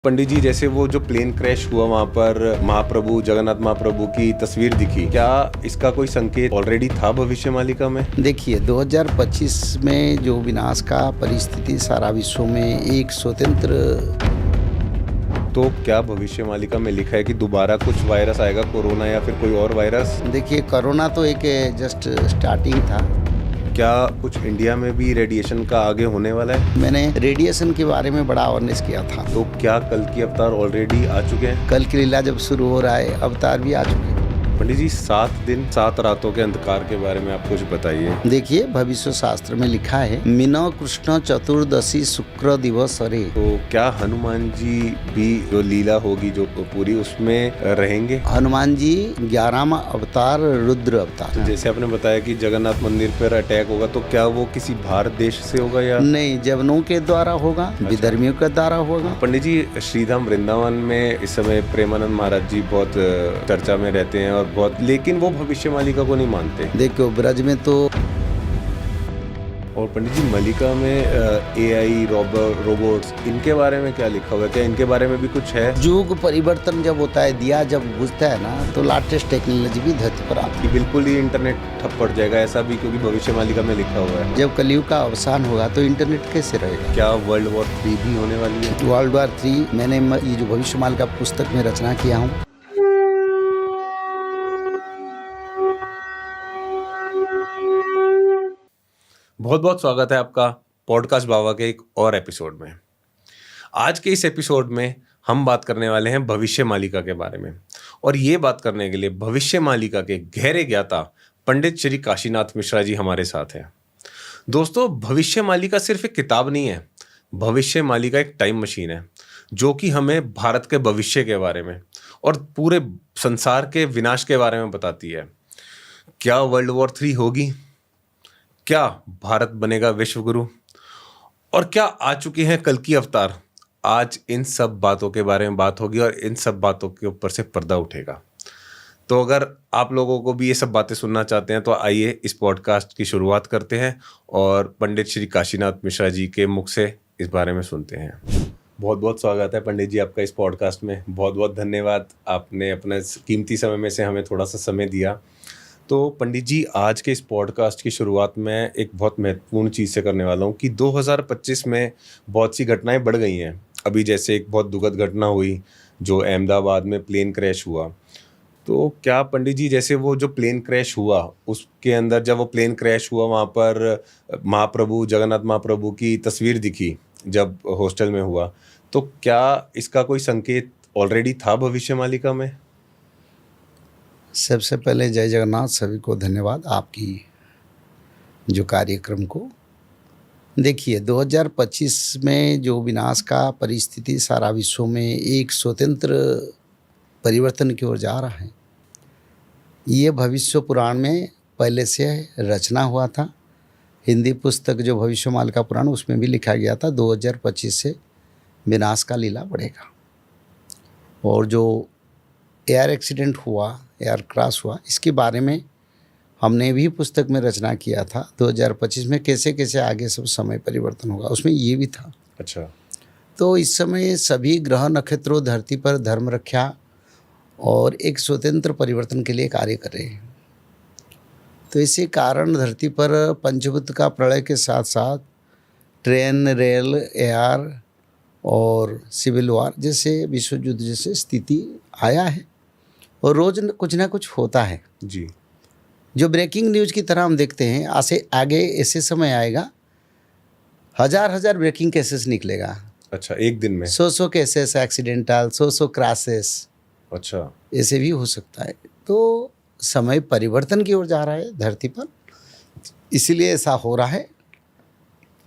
पंडित जी, जैसे वो जो प्लेन क्रैश हुआ वहाँ पर महाप्रभु जगन्नाथ महाप्रभु की तस्वीर दिखी, क्या इसका कोई संकेत ऑलरेडी था भविष्य मालिका में? देखिए 2025 में जो विनाश का परिस्थिति सारा विश्व में एक स्वतंत्र। तो क्या भविष्य मालिका में लिखा है कि दोबारा कुछ वायरस आएगा, कोरोना या फिर कोई और वायरस? देखिए कोरोना तो एक जस्ट स्टार्टिंग था। क्या कुछ इंडिया में भी रेडिएशन का आगे होने वाला है? मैंने रेडिएशन के बारे में बड़ा अवेयरनेस किया था। तो क्या कल की अवतार ऑलरेडी आ चुके हैं? कल की लीला जब शुरू हो रहा है, अवतार भी आ चुके हैं। पंडित जी, 7 दिन 7 रातों के अंधकार के बारे में आप कुछ बताइए। देखिए भविष्य शास्त्र में लिखा है, मीनो कृष्ण चतुर्दशी शुक्र दिवस हरे। तो क्या हनुमान जी भी जो लीला होगी जो पूरी उसमें रहेंगे? हनुमान जी 11वां अवतार रुद्र अवतार। तो जैसे आपने बताया कि जगन्नाथ मंदिर पर अटैक होगा, तो क्या वो किसी भारत देश से होगा या नहीं, जवनों के द्वारा होगा, विधर्मियों के द्वारा होगा। पंडित जी, श्रीधाम वृंदावन में इस समय प्रेमानंद महाराज जी बहुत चर्चा में रहते हैं और बहुत, लेकिन वो भविष्य मालिका को नहीं मानते। देखो ब्रज में तो, और पंडित जी मलिका में एआई रोबोट्स, इनके बारे में क्या लिखा हुआ है? क्या इनके बारे में भी कुछ है? युग परिवर्तन जब होता है, दिया जब बुझता है ना, तो लेटेस्ट टेक्नोलॉजी भी धरती पर आती कि बिल्कुल ही इंटरनेट ठप पड़ जाएगा, ऐसा भी क्योंकि भविष्य मालिका में लिखा हुआ है। है। जब कलयुग का अवसान होगा तो इंटरनेट कैसे रहेगा? क्या वर्ल्ड वॉर 3 भी होने वाली है? वर्ल्ड वॉर 3 मैंने ये जो भविष्य मालिका पुस्तक में रचना किया हूँ। बहुत बहुत स्वागत है आपका पॉडकास्ट बाबा के एक और एपिसोड में। आज के इस एपिसोड में हम बात करने वाले हैं भविष्य मालिका के बारे में, और ये बात करने के लिए भविष्य मालिका के गहरे ज्ञाता पंडित श्री काशीनाथ मिश्रा जी हमारे साथ हैं। दोस्तों, भविष्य मालिका सिर्फ एक किताब नहीं है, भविष्य मालिका एक टाइम मशीन है जो कि हमें भारत के भविष्य के बारे में और पूरे संसार के विनाश के बारे में बताती है। क्या वर्ल्ड वॉर 3 होगी? क्या भारत बनेगा विश्व गुरु? और क्या आ चुके हैं कल की अवतार? आज इन सब बातों के बारे में बात होगी और इन सब बातों के ऊपर से पर्दा उठेगा। तो अगर आप लोगों को भी ये सब बातें सुनना चाहते हैं तो आइए इस पॉडकास्ट की शुरुआत करते हैं और पंडित श्री काशीनाथ मिश्रा जी के मुख से इस बारे में सुनते हैं। बहुत बहुत स्वागत है पंडित जी आपका इस पॉडकास्ट में। बहुत बहुत धन्यवाद, आपने अपना कीमती समय में से हमें थोड़ा सा समय दिया। तो पंडित जी, आज के इस पॉडकास्ट की शुरुआत में एक बहुत महत्वपूर्ण चीज़ से करने वाला हूँ कि 2025 में बहुत सी घटनाएं बढ़ गई हैं। अभी जैसे एक बहुत दुखद घटना हुई जो अहमदाबाद में प्लेन क्रैश हुआ। तो क्या पंडित जी, जैसे वो जो प्लेन क्रैश हुआ उसके अंदर, जब वो प्लेन क्रैश हुआ वहाँ पर महाप्रभु जगन्नाथ महाप्रभु की तस्वीर दिखी जब हॉस्टल में हुआ, तो क्या इसका कोई संकेत ऑलरेडी था भविष्य मालिका में? सबसे पहले जय जगन्नाथ, सभी को धन्यवाद आपकी जो कार्यक्रम को। देखिए 2025 में जो विनाश का परिस्थिति सारा विश्व में एक स्वतंत्र परिवर्तन की ओर जा रहा है, ये भविष्य पुराण में पहले से रचना हुआ था। हिंदी पुस्तक जो भविष्य मालिका पुराण, उसमें भी लिखा गया था 2025 से विनाश का लीला बढ़ेगा। और जो एयर एक्सीडेंट हुआ, एयर क्रैश हुआ, इसके बारे में हमने भी पुस्तक में रचना किया था 2025 में, कैसे कैसे आगे सब समय परिवर्तन होगा, उसमें ये भी था। अच्छा। तो इस समय सभी ग्रह नक्षत्रों धरती पर धर्म रक्षा और एक स्वतंत्र परिवर्तन के लिए कार्य कर रहे हैं। तो इसी कारण धरती पर पंचभूत का प्रलय के साथ साथ ट्रेन, रेल, एयर और सिविल वार जैसे विश्व युद्ध जैसे स्थिति आया है, और रोज कुछ ना कुछ होता है जी। जो ब्रेकिंग न्यूज़ की तरह हम देखते हैं। आगे ऐसे समय आएगा, हजार ब्रेकिंग केसेस निकलेगा। अच्छा, एक दिन में 100 केसेस एक्सीडेंटल, 100 क्रैशेस। अच्छा। ऐसे भी हो सकता है। तो समय परिवर्तन की ओर जा रहा है धरती पर, इसीलिए ऐसा हो रहा है।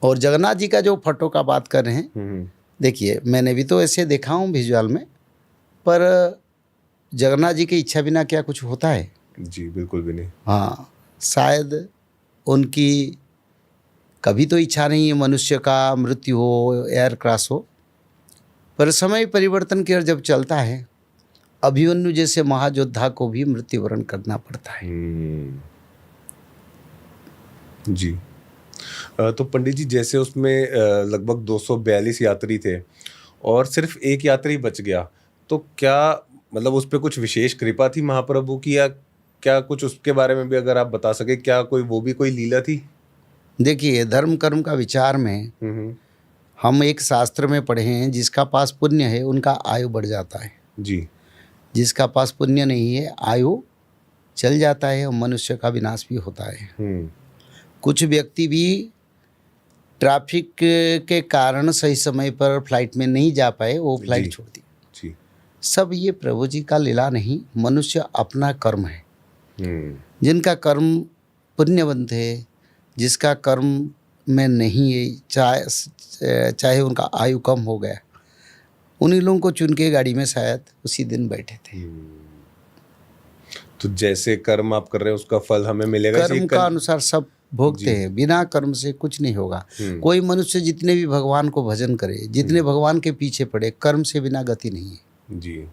और जगन्नाथ जी का जो फोटो का बात कर रहे हैं, देखिए मैंने भी तो ऐसे देखा हूँ विजुअल में, पर जगन्नाथ जी की इच्छा बिना क्या कुछ होता है? जी बिल्कुल भी नहीं। हाँ, शायद उनकी कभी तो इच्छा नहीं है मनुष्य का मृत्यु हो, एयर क्रैश हो, पर समय परिवर्तन की ओर जब चलता है, अभिमन्यु जैसे महायोद्धा को भी मृत्युवरण करना पड़ता है। जी। तो पंडित जी, जैसे उसमें लगभग 242 यात्री थे और सिर्फ एक यात्री बच गया, तो क्या मतलब उस पे कुछ विशेष कृपा थी महाप्रभु की, या क्या कुछ उसके बारे में भी अगर आप बता सके, क्या कोई वो भी कोई लीला थी? देखिए, धर्म कर्म का विचार में हम्म। हम एक शास्त्र में पढ़े हैं, जिसका पास पुण्य है उनका आयु बढ़ जाता है, जी। जिसका पास पुण्य नहीं है आयु चल जाता है और मनुष्य का विनाश भी होता है। कुछ व्यक्ति भी ट्रैफिक के कारण सही समय पर फ्लाइट में नहीं जा पाए, वो फ्लाइट जी। छोड़ दी। जी। सब ये प्रभु जी का लीला नहीं, मनुष्य अपना कर्म है। जिनका कर्म पुण्यवंत है, जिसका कर्म में नहीं है, चाहे उनका आयु कम हो गया, उन्हीं लोगों को चुन के गाड़ी में शायद उसी दिन बैठे थे। तो जैसे कर्म आप कर रहे हैं उसका फल हमें मिलेगा, कर्म का अनुसार सब भोगते हैं, बिना कर्म से कुछ नहीं होगा। कोई मनुष्य जितने भी भगवान को भजन करे, जितने भगवान के पीछे पड़े, कर्म से बिना गति नहीं है। जी।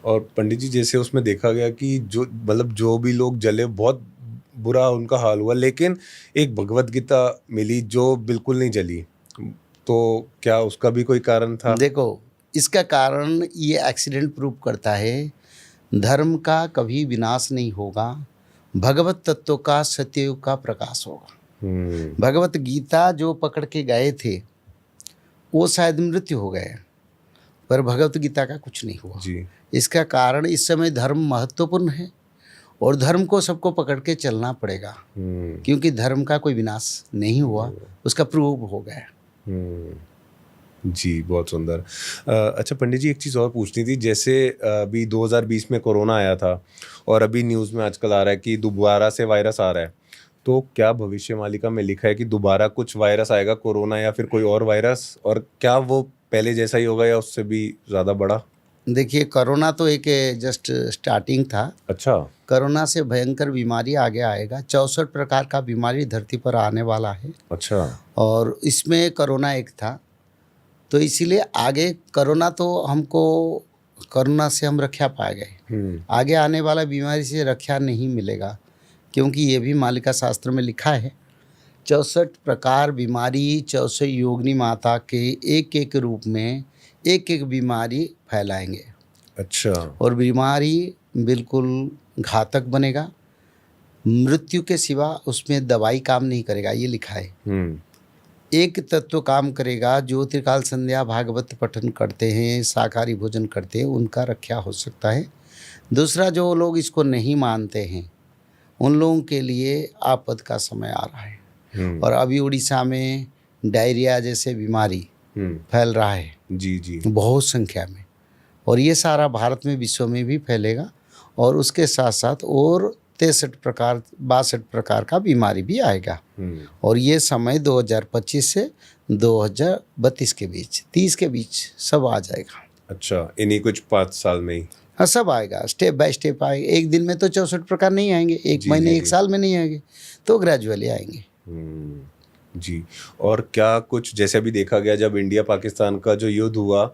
और पंडित जी, जैसे उसमें देखा गया कि जो मतलब जो भी लोग जले, बहुत बुरा उनका हाल हुआ, लेकिन एक भगवत गीता मिली जो बिल्कुल नहीं जली, तो क्या उसका भी कोई कारण था? देखो, इसका कारण ये एक्सीडेंट प्रूव करता है, धर्म का कभी विनाश नहीं होगा, भगवत तत्व का सत्ययुग का प्रकाश होगा। भगवत गीता जो पकड़ के गए थे वो शायद मृत्यु हो गए, पर भगवत गीता का कुछ नहीं हुआ जी। इसका कारण इस समय धर्म महत्वपूर्ण है और धर्म को सबको पकड़ के चलना पड़ेगा, क्योंकि धर्म का कोई विनाश नहीं हुआ, उसका प्रूव हो गया। जी, बहुत सुंदर। अच्छा पंडित जी, एक चीज़ और पूछनी थी। जैसे अभी 2020 में कोरोना आया था और अभी न्यूज़ में आजकल आ रहा है कि दोबारा से वायरस आ रहा है, तो क्या भविष्य मालिका में लिखा है कि दोबारा कुछ वायरस आएगा, कोरोना या फिर कोई और वायरस, और क्या वो पहले जैसा ही होगा या उससे भी ज़्यादा बड़ा? देखिए, कोरोना तो एक जस्ट स्टार्टिंग था। अच्छा। कोरोना से भयंकर बीमारी आगे आएगा, 64 प्रकार का बीमारी धरती पर आने वाला है। अच्छा। और इसमें कोरोना एक था, तो इसीलिए आगे कोरोना तो हमको, कोरोना से हम रक्षा पा गए, आगे आने वाला बीमारी से रक्षा नहीं मिलेगा, क्योंकि ये भी मालिका शास्त्र में लिखा है, 64 प्रकार बीमारी 64 योगिनी माता के एक एक रूप में एक एक बीमारी फैलाएंगे। अच्छा। और बीमारी बिल्कुल घातक बनेगा, मृत्यु के सिवा उसमें दवाई काम नहीं करेगा, ये लिखा है। एक तत्व काम करेगा, जो त्रिकाल संध्या भागवत पठन करते हैं, शाकाहारी भोजन करते हैं, उनका रक्षा हो सकता है। दूसरा, जो लोग इसको नहीं मानते हैं उन लोगों के लिए आपद का समय आ रहा है। और अभी उड़ीसा में डायरिया जैसे बीमारी फैल रहा है। जी जी। बहुत संख्या में, और ये सारा भारत में विश्व में भी फैलेगा, और उसके साथ साथ और 62 प्रकार का बीमारी भी आएगा। और ये समय 2025 से 2032 के बीच, 30 के बीच सब आ जाएगा। अच्छा, इन्हीं कुछ 5 साल में ही? हाँ, सब आएगा, स्टेप बाय स्टेप आएगा। एक दिन में तो 64 प्रकार नहीं आएंगे, एक महीने एक साल में नहीं आएंगे, तो ग्रेजुअली आएंगे। जी। और क्या कुछ, जैसे अभी देखा गया जब इंडिया पाकिस्तान का जो युद्ध हुआ,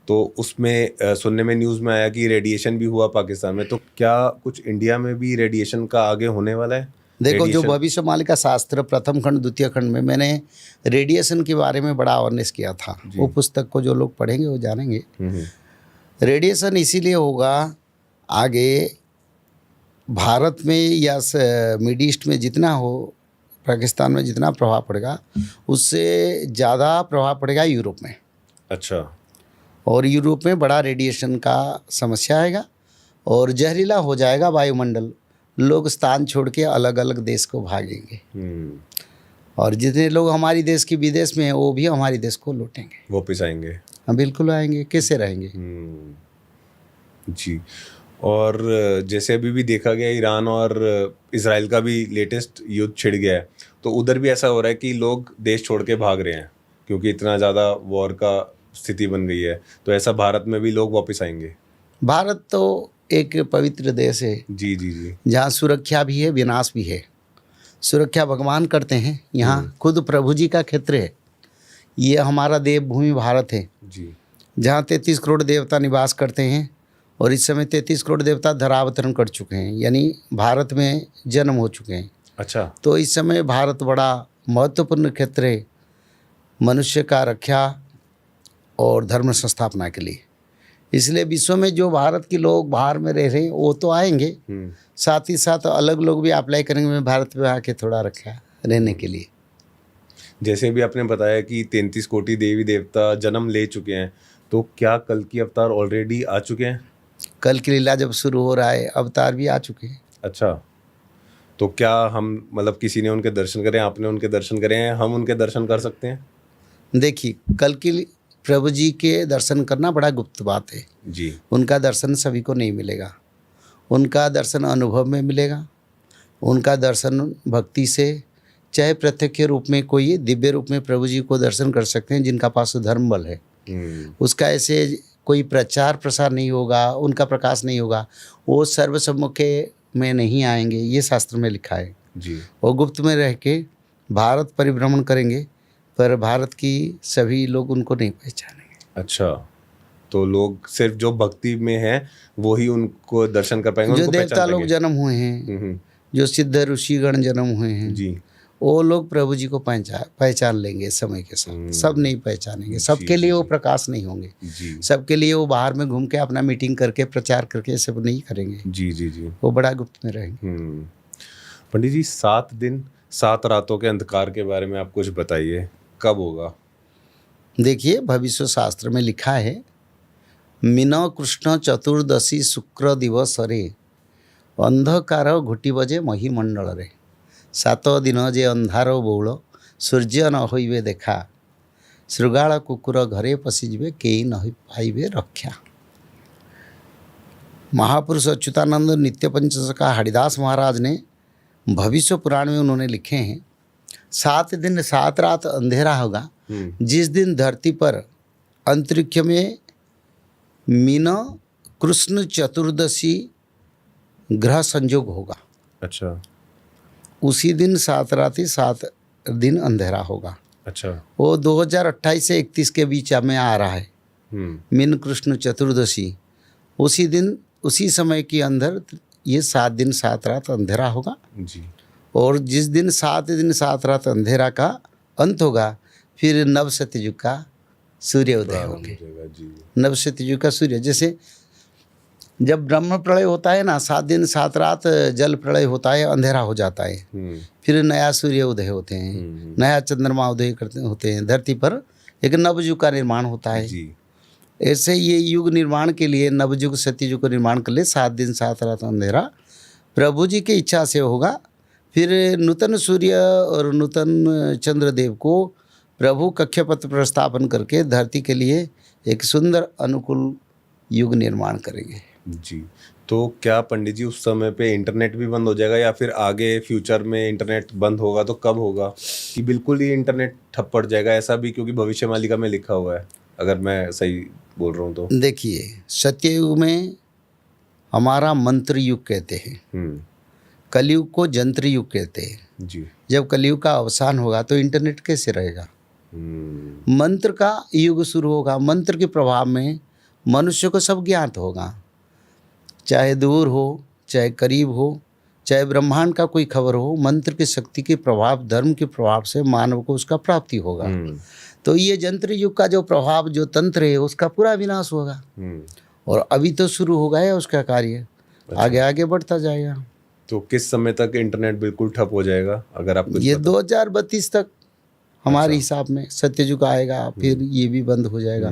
तो उसमें सुनने में न्यूज़ में आया कि रेडिएशन भी हुआ पाकिस्तान में, तो क्या कुछ इंडिया में भी रेडिएशन का आगे होने वाला है? देखो, जो भविष्य मालिका शास्त्र प्रथम खंड द्वितीय खंड में मैंने रेडिएशन के बारे में बड़ा अवेयरनेस किया था, वो पुस्तक को जो लोग पढ़ेंगे वो जानेंगे। रेडिएशन इसीलिए होगा आगे भारत में या मिड ईस्ट में जितना हो, पाकिस्तान में जितना प्रभाव पड़ेगा उससे ज़्यादा प्रभाव पड़ेगा यूरोप में। अच्छा। और यूरोप में बड़ा रेडिएशन का समस्या आएगा और जहरीला हो जाएगा वायुमंडल, लोग स्थान छोड़ के अलग अलग देश को भागेंगे। और जितने लोग हमारी देश की विदेश में हैं वो भी हमारी देश को लौटेंगे, वापस आएंगे। हाँ, बिल्कुल आएंगे, कैसे रहेंगे। जी। और जैसे अभी भी देखा गया ईरान और इजराइल का भी लेटेस्ट युद्ध छिड़ गया है, तो उधर भी ऐसा हो रहा है कि लोग देश छोड़ के भाग रहे हैं क्योंकि इतना ज़्यादा वॉर का स्थिति बन गई है, तो ऐसा भारत में भी लोग वापस आएंगे? भारत तो एक पवित्र देश है। जी जी जी। जहाँ सुरक्षा भी है, विनाश भी है। सुरक्षा भगवान करते हैं, यहाँ खुद प्रभु जी का क्षेत्र है। ये हमारा देवभूमि भारत है जी, जहाँ 33 करोड़ देवता निवास करते हैं, और इस समय 33 करोड़ देवता धरावतरण कर चुके हैं, यानी भारत में जन्म हो चुके हैं। अच्छा। तो इस समय भारत बड़ा महत्वपूर्ण क्षेत्र है, मनुष्य का रक्षा और धर्म संस्थापना के लिए। इसलिए विश्व में जो भारत के लोग बाहर में रह रहे हैं वो तो आएंगे, साथ ही साथ अलग लोग भी अप्लाई करेंगे। मैं भारत में आके थोड़ा रखा रहने के लिए। जैसे भी आपने बताया कि 33 कोटि देवी देवता जन्म ले चुके हैं, तो क्या कल की अवतार ऑलरेडी आ चुके हैं? कल की लीला जब शुरू हो रहा है, अवतार भी आ चुके हैं। अच्छा, तो क्या हम मतलब किसी ने उनके दर्शन करे, आपने उनके दर्शन करे हैं, हम उनके दर्शन कर सकते हैं? देखिए, कल की प्रभु जी के दर्शन करना बड़ा गुप्त बात है जी। उनका दर्शन सभी को नहीं मिलेगा। उनका दर्शन अनुभव में मिलेगा। उनका दर्शन भक्ति से, चाहे प्रत्यक्ष रूप में, कोई दिव्य रूप में प्रभु जी को दर्शन कर सकते हैं जिनका पास धर्म बल है। उसका ऐसे कोई प्रचार प्रसार नहीं होगा, उनका प्रकाश नहीं होगा। वो सर्वसम्मुखे में नहीं आएंगे, ये शास्त्र में लिखा है जी। वो गुप्त में रह के भारत परिभ्रमण करेंगे, पर भारत की सभी लोग उनको नहीं पहचानेंगे। अच्छा, तो लोग सिर्फ जो भक्ति में हैं वो ही उनको दर्शन कर पाएंगे, जो उनको देवता पहचान लोग पाएंगे। जन्म हुए हैं, जो सिद्ध ऋषिगण जन्म हुए हैं जी। वो लोग प्रभु जी को पहचान लेंगे समय के साथ। सब नहीं पहचानेंगे, सबके लिए वो प्रकाश नहीं होंगे। जी सबके लिए वो बाहर में घूम के अपना मीटिंग करके प्रचार करके सब नहीं करेंगे। जी जी जी। वो बड़ा गुप्त में रहेंगे। पंडित जी, 7 दिन 7 रातों के अंधकार के बारे में आप कुछ बताइए, कब होगा? देखिए, भविष्य शास्त्र में लिखा है, मीन कृष्ण चतुर्दशी शुक्र दिवस रे अंधकार घुटी बजे महीमंडल रे 7 दिन जे अंधार बहुल सूर्य न होइबे देखा श्रृगाल कुकुर घरे पशिजिबे केई न पाइबे रक्षा। महापुरुष अच्युतानंद नित्य पंचसखा हरिदास महाराज ने भविष्य पुराण में उन्होंने लिखे हैं, 7 दिन 7 रात अंधेरा होगा जिस दिन धरती पर अंतरिक्ष में मीन कृष्ण चतुर्दशी ग्रह संयोग होगा। अच्छा। उसी दिन 7 रात 7 दिन अंधेरा होगा। अच्छा। वो 2028 से 31 के बीच में आ रहा है मीन कृष्ण चतुर्दशी। उसी दिन उसी समय के अंदर ये 7 दिन 7 रात अंधेरा होगा जी। और जिस दिन 7 दिन 7 रात अंधेरा का अंत होगा, फिर नव सत्ययुग का सूर्य उदय होंगे। नव सत्ययुग का सूर्य, जैसे जब ब्रह्म प्रलय होता है ना, 7 दिन 7 रात जल प्रलय होता है, अंधेरा हो जाता है, फिर नया सूर्य उदय होते हैं, नया चंद्रमा उदय करते होते हैं, धरती पर एक नवयुग का निर्माण होता है जी। ऐसे ये युग निर्माण के लिए, नवयुग सत्ययुग का निर्माण के लिए 7 दिन 7 रात अंधेरा प्रभु जी की इच्छा से होगा। फिर नूतन सूर्य और नूतन चंद्रदेव को प्रभु कक्षपथ पर स्थापन करके धरती के लिए एक सुंदर अनुकूल युग निर्माण करेंगे जी। तो क्या पंडित जी उस समय पे इंटरनेट भी बंद हो जाएगा, या फिर आगे फ्यूचर में इंटरनेट बंद होगा तो कब होगा कि बिल्कुल ही इंटरनेट ठप पड़ जाएगा, ऐसा भी? क्योंकि भविष्य मालिका में लिखा हुआ है, अगर मैं सही बोल रहा हूँ तो। देखिए, सत्ययुग में हमारा मंत्र युग कहते हैं, कलयुग को जंत्र युग कहते हैं जी। जब कलयुग का अवसान होगा तो इंटरनेट कैसे रहेगा? मंत्र का युग शुरू होगा। मंत्र के प्रभाव में मनुष्य को सब ज्ञात होगा, चाहे दूर हो चाहे करीब हो, चाहे ब्रह्मांड का कोई खबर हो, मंत्र की शक्ति के प्रभाव, धर्म के प्रभाव से मानव को उसका प्राप्ति होगा। तो ये जंत्र युग का जो प्रभाव, जो तंत्र है, उसका पूरा विनाश होगा। और अभी तो शुरू हो गया उसका कार्य। अच्छा। आगे आगे बढ़ता जाएगा। तो किस समय तक इंटरनेट बिल्कुल ठप हो जाएगा, अगर आप? ये 2032 तक हमारे हिसाब में सत्ययुग आएगा, फिर ये भी बंद हो जाएगा।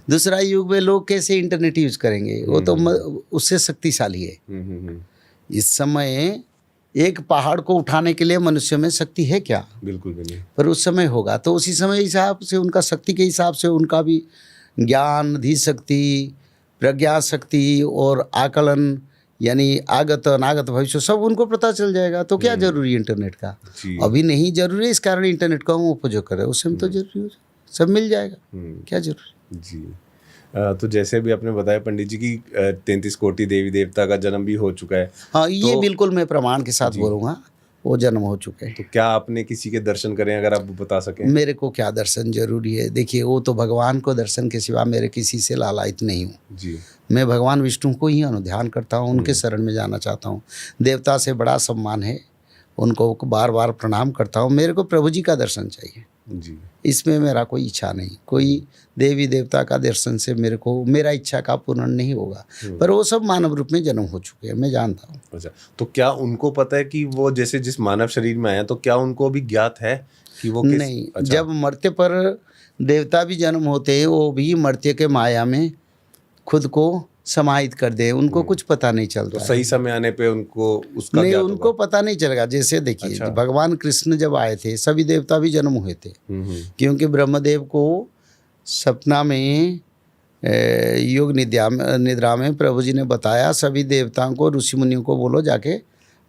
दूसरा युग में लोग कैसे इंटरनेट यूज करेंगे, वो तो उससे शक्तिशाली है। इस समय एक पहाड़ को उठाने के लिए मनुष्य में शक्ति है क्या? बिल्कुल भी नहीं। पर उस समय होगा, तो उसी समय हिसाब से, उनका शक्ति के हिसाब से उनका भी ज्ञान, धी शक्ति, प्रज्ञा शक्ति और आकलन, यानी आगत अनागत भविष्य सब उनको पता चल जाएगा। तो क्या जरूरी इंटरनेट का? अभी नहीं जरूरी, इस कारण इंटरनेट का हम उपयोग करें। उस समय तो जरूरी हो, सब मिल जाएगा, क्या जरूरी जी। तो जैसे भी आपने बताया पंडित जी की 33 कोटि देवी देवता का जन्म भी हो चुका है। हाँ, ये बिल्कुल मैं प्रमाण के साथ बोलूँगा, वो जन्म हो चुके हैं। तो क्या आपने किसी के दर्शन करें, अगर आप बता सकें? मेरे को क्या दर्शन जरूरी है? देखिए, वो तो भगवान को दर्शन के सिवा मेरे किसी से लालायित नहीं हूँ जी। मैं भगवान विष्णु को ही अनुध्यान करता हूँ, उनके शरण में जाना चाहता हूँ। देवता से बड़ा सम्मान है, उनको बार बार प्रणाम करता हूँ। मेरे को प्रभु जी का दर्शन चाहिए जी। इसमें मेरा कोई इच्छा नहीं, कोई देवी देवता का दर्शन से मेरे को मेरा इच्छा का पूर्ण नहीं होगा। पर वो सब मानव रूप में जन्म हो चुके हैं, मैं जानता हूँ। अच्छा, तो क्या उनको पता है कि वो जैसे जिस मानव शरीर में आया, तो क्या उनको भी ज्ञात है कि वो किस? नहीं, अच्छा। जब मरते पर देवता भी जन्म होते हैं, वो भी मरते के माया में खुद को समाहित कर दे, उनको कुछ पता नहीं तो चलता है। सही समय आने पे उनको उसका नहीं, ज्ञात उनको होगा। पता नहीं चलेगा। जैसे देखिए, अच्छा। भगवान कृष्ण जब आए थे, सभी देवता भी जन्म हुए थे, क्योंकि ब्रह्मदेव को सपना में योग निद्रा में प्रभु जी ने बताया, सभी देवताओं को, ऋषि मुनियों को बोलो जाके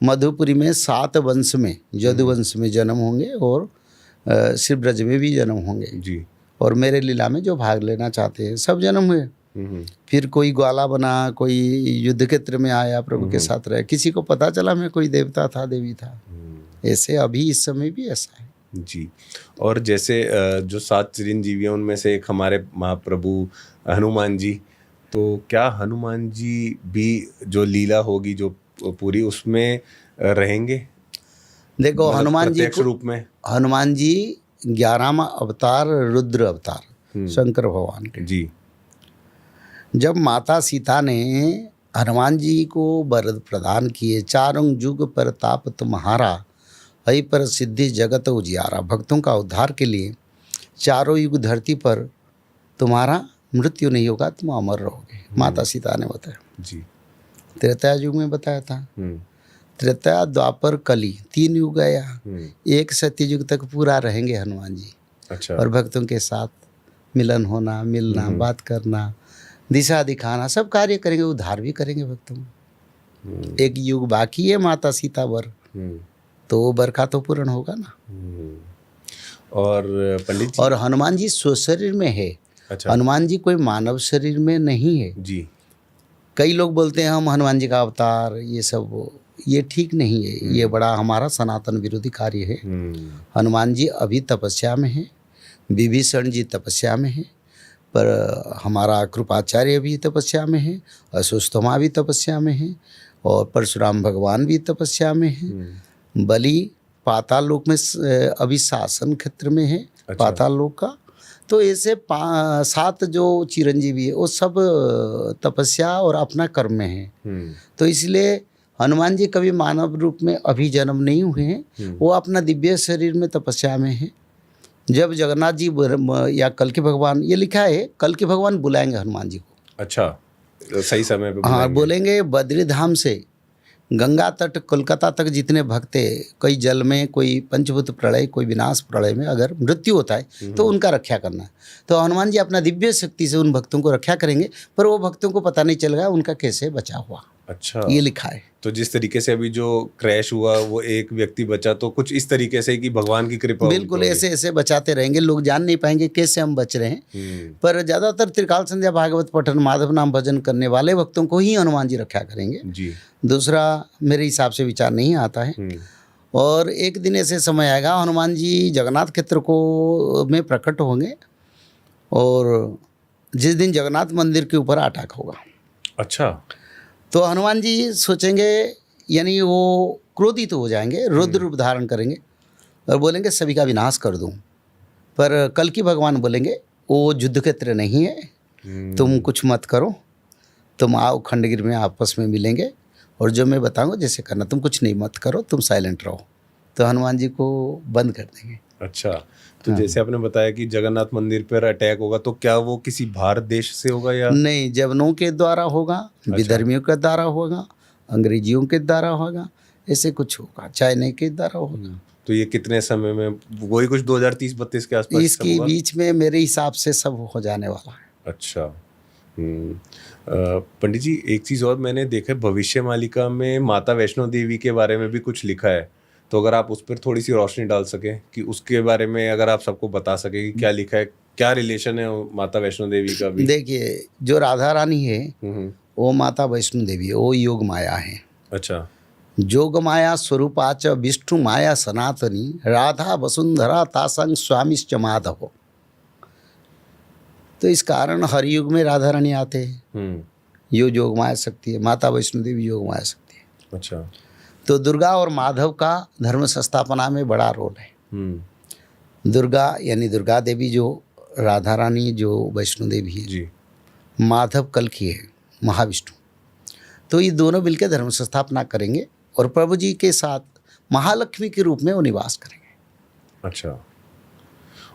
मधुपुरी में 7 वंश में, जदु वंश में जन्म होंगे और शिव ब्रज में भी जन्म होंगे जी। और मेरे लीला में जो भाग लेना चाहते हैं सब जन्म हुए। फिर कोई ग्वाला बना, कोई युद्ध क्षेत्र में आया, प्रभु के साथ रहे, किसी को पता चला मैं कोई देवता था, देवी था। ऐसे अभी इस समय भी ऐसा है। जी। और जैसे जो 7 चिरंजीवी हैं उनमें से एक हमारे महाप्रभु हनुमान जी, तो क्या हनुमान जी भी जो लीला होगी जो पूरी उसमें रहेंगे? देखो, मतलब हनुमान जी प्रत्यक्ष को, रूप में? हनुमान जी 11वां अवतार, रुद्र अवतार शंकर भगवान के। जी। जब माता सीता ने हनुमान जी को वर प्रदान किए, चारों युग प्रताप तुम्हारा, हई पर सिद्धि जगत उजियारा, भक्तों का उद्धार के लिए चारों युग धरती पर तुम्हारा मृत्यु नहीं होगा, तुम अमर रहोगे, माता सीता ने बताया। जी। त्रेता युग में बताया था। त्रेता, द्वापर, कली, 3 युग गया, एक सत्ययुग तक पूरा रहेंगे हनुमान जी। अच्छा। और भक्तों के साथ मिलन होना, मिलना, बात करना, दिशा दिखाना, सब कार्य करेंगे, उद्धार भी करेंगे भक्तों में। एक युग बाकी है माता सीता वर, तो वो वर का तो पूर्ण होगा ना। और पंडित जी, और हनुमान जी स्वशरीर में है। अच्छा। हनुमान जी कोई मानव शरीर में नहीं है। जी। कई लोग बोलते हैं हम हनुमान जी का अवतार, ये सब, ये ठीक नहीं है। ये बड़ा हमारा सनातन विरोधी कार्य है। हनुमान जी अभी तपस्या में है, विभीषण जी तपस्या में है, पर हमारा कृपाचार्य भी तपस्या में है, अश्वत्थामा भी तपस्या में है, और परशुराम भगवान भी तपस्या में है। बलि पाताल लोक में अभी शासन क्षेत्र में है। अच्छा। पाताल लोक का। तो ऐसे 7 जो चिरंजीवी है वो सब तपस्या और अपना कर्म में है। तो इसलिए हनुमान जी कभी मानव रूप में अभी जन्म नहीं हुए हैं, वो अपना दिव्य शरीर में तपस्या में है। जब जगन्नाथ जी या कल के भगवान, ये लिखा है कल के भगवान बुलाएंगे हनुमान जी को। अच्छा, सही समय पे हाँ, बोलेंगे। बद्री धाम से गंगा तट कोलकाता तक जितने भक्त है, कोई जल में, कोई पंचभूत प्रलय, कोई विनाश प्रलय में अगर मृत्यु होता है तो उनका रक्षा करना है। तो हनुमान जी अपना दिव्य शक्ति से उन भक्तों को रक्षा करेंगे, पर वो भक्तों को पता नहीं चलेगा उनका कैसे बचा हुआ। अच्छा, ये लिखा है। तो जिस तरीके से अभी जो क्रैश हुआ वो एक व्यक्ति बचा, तो कुछ इस तरीके से कि भगवान की कृपा। बिल्कुल ऐसे ऐसे बचाते रहेंगे, लोग जान नहीं पाएंगे कैसे हम बच रहे हैं। पर ज़्यादातर त्रिकाल संध्या, भागवत पठन, माधव नाम भजन करने वाले भक्तों को ही हनुमान जी रक्षा करेंगे जी। दूसरा मेरे हिसाब से विचार नहीं आता है। और एक दिन ऐसे समय आएगा हनुमान जी जगन्नाथ क्षेत्र को में प्रकट होंगे, और जिस दिन जगन्नाथ मंदिर के ऊपर अटैक होगा। अच्छा। तो हनुमान जी सोचेंगे, यानी वो क्रोधित हो जाएंगे, रुद्र रूप धारण करेंगे और बोलेंगे सभी का विनाश कर दूं। पर कल की भगवान बोलेंगे वो युद्ध क्षेत्र नहीं है, तुम कुछ मत करो, तुम आओ खंडगिर में आपस में मिलेंगे और जो मैं बताऊंगा जैसे करना, तुम कुछ नहीं मत करो, तुम साइलेंट रहो। तो हनुमान जी को बंद कर देंगे। अच्छा, तो जैसे आपने बताया कि जगन्नाथ मंदिर पर अटैक होगा, तो क्या वो किसी भारत देश से होगा या नहीं? जवनों के द्वारा होगा। अच्छा। विधर्मियों के द्वारा होगा, अंग्रेजियों के द्वारा होगा, ऐसे कुछ होगा, चाइना के द्वारा होगा। तो ये कितने समय में, वही कुछ 2030-32 के आसपास इसके बीच में मेरे हिसाब से सब हो जाने वाला है। अच्छा। पंडित जी, एक चीज़ और मैंने देखा, भविष्य मालिका में माता वैष्णो देवी के बारे में भी कुछ लिखा है, तो अगर आप उस पर थोड़ी सी रोशनी डाल सकें कि उसके बारे में अगर आप सबको बता सकें कि क्या लिखा है, क्या रिलेशन है माता वैष्णो देवी का भी। देखिए, जो राधा रानी है वो माता वैष्णो देवी है, वो योग माया है। अच्छा। जोग माया स्वरूपाच विष्णु माया सनातनी, राधा वसुंधरा तासंग स्वामिश्च माधव। तो इस कारण हर युग में राधा रानी आते हैं। यो योग माया शक्ति है, माता वैष्णो देवी योग माया शक्ति है। अच्छा। तो दुर्गा और माधव का धर्म संस्थापना में बड़ा रोल है। दुर्गा यानी दुर्गा देवी जो राधा रानी जो वैष्णो देवी है जी। माधव कल्की है महाविष्णु। तो ये दोनों मिलकर धर्म संस्थापना करेंगे और प्रभु जी के साथ महालक्ष्मी के रूप में वो निवास करेंगे। अच्छा।